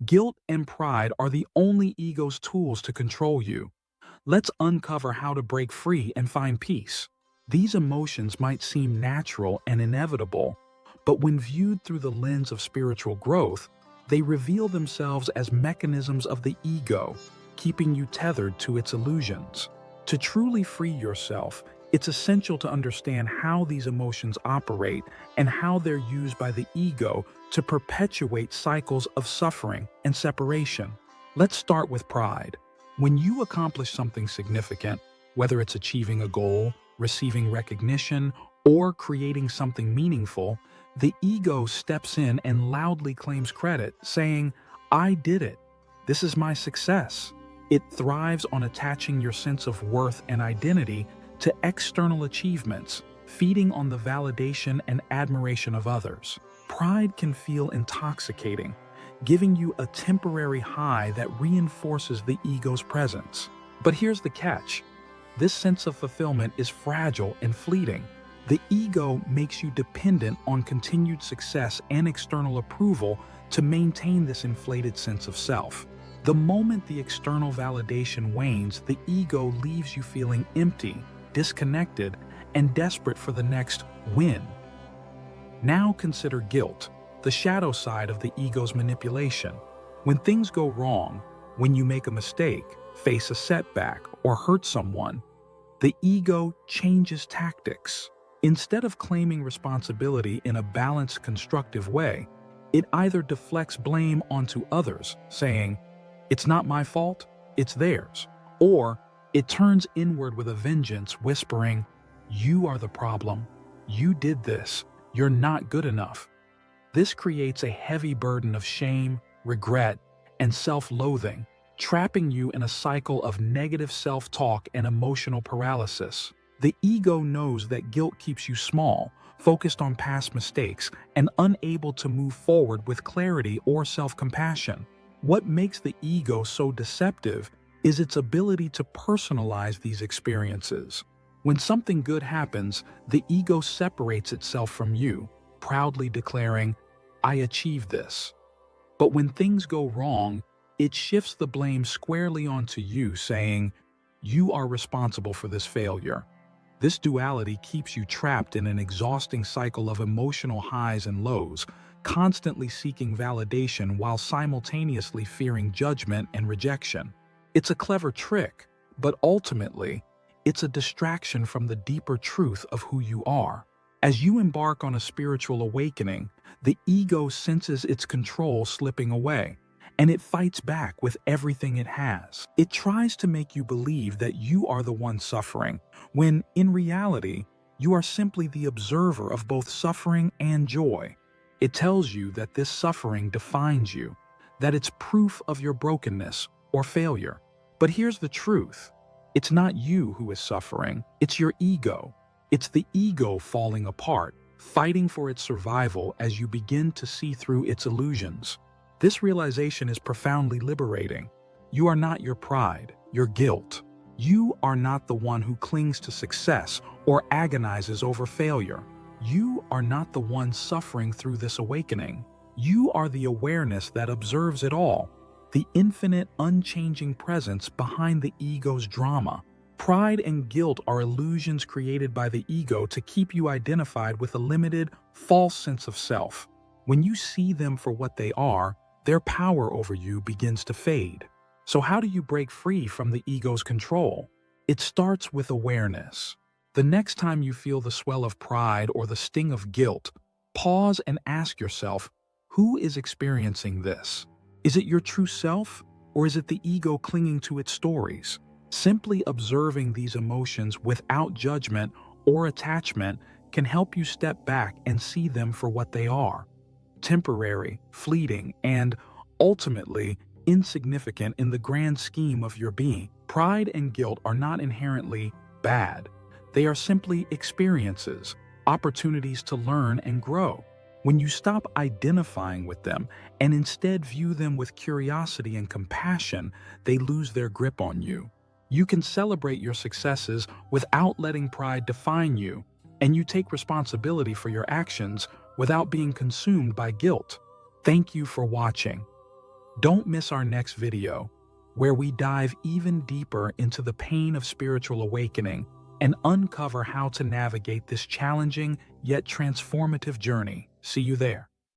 Guilt and pride are the only ego's tools to control you. Let's uncover how to break free and find peace. These emotions might seem natural and inevitable, but when viewed through the lens of spiritual growth, they reveal themselves as mechanisms of the ego, keeping you tethered to its illusions. To truly free yourself, it's essential to understand how these emotions operate and how they're used by the ego to perpetuate cycles of suffering and separation. Let's start with pride. When you accomplish something significant, whether it's achieving a goal, receiving recognition, or creating something meaningful, the ego steps in and loudly claims credit, saying, "I did it. This is my success." It thrives on attaching your sense of worth and identity to external achievements, feeding on the validation and admiration of others. Pride can feel intoxicating, giving you a temporary high that reinforces the ego's presence. But here's the catch. This sense of fulfillment is fragile and fleeting. The ego makes you dependent on continued success and external approval to maintain this inflated sense of self. The moment the external validation wanes, the ego leaves you feeling empty, disconnected, and desperate for the next win. Now consider guilt, the shadow side of the ego's manipulation. When things go wrong, when you make a mistake, face a setback, or hurt someone, the ego changes tactics. Instead of claiming responsibility in a balanced, constructive way, it either deflects blame onto others, saying, "It's not my fault, it's theirs," or it turns inward with a vengeance, whispering, "You are the problem. You did this. You're not good enough." This creates a heavy burden of shame, regret, and self-loathing, trapping you in a cycle of negative self-talk and emotional paralysis. The ego knows that guilt keeps you small, focused on past mistakes, and unable to move forward with clarity or self-compassion. What makes the ego so deceptive is its ability to personalize these experiences. When something good happens, the ego separates itself from you, proudly declaring, "I achieved this." But when things go wrong, it shifts the blame squarely onto you, saying, "You are responsible for this failure." This duality keeps you trapped in an exhausting cycle of emotional highs and lows, constantly seeking validation while simultaneously fearing judgment and rejection. It's a clever trick, but ultimately, it's a distraction from the deeper truth of who you are. As you embark on a spiritual awakening, the ego senses its control slipping away, and it fights back with everything it has. It tries to make you believe that you are the one suffering, when in reality, you are simply the observer of both suffering and joy. It tells you that this suffering defines you, that it's proof of your brokenness or failure. But here's the truth. It's not you who is suffering, it's your ego. It's the ego falling apart, fighting for its survival as you begin to see through its illusions. This realization is profoundly liberating. You are not your pride, your guilt. You are not the one who clings to success or agonizes over failure. You are not the one suffering through this awakening. You are the awareness that observes it all, the infinite, unchanging presence behind the ego's drama. Pride and guilt are illusions created by the ego to keep you identified with a limited, false sense of self. When you see them for what they are, their power over you begins to fade. So how do you break free from the ego's control? It starts with awareness. The next time you feel the swell of pride or the sting of guilt, pause and ask yourself, who is experiencing this? Is it your true self, or is it the ego clinging to its stories? Simply observing these emotions without judgment or attachment can help you step back and see them for what they are: temporary, fleeting, and ultimately insignificant in the grand scheme of your being. Pride and guilt are not inherently bad. They are simply experiences, opportunities to learn and grow. When you stop identifying with them and instead view them with curiosity and compassion, they lose their grip on you. You can celebrate your successes without letting pride define you, and you take responsibility for your actions without being consumed by guilt. Thank you for watching. Don't miss our next video, where we dive even deeper into the pain of spiritual awakening and uncover how to navigate this challenging yet transformative journey. See you there.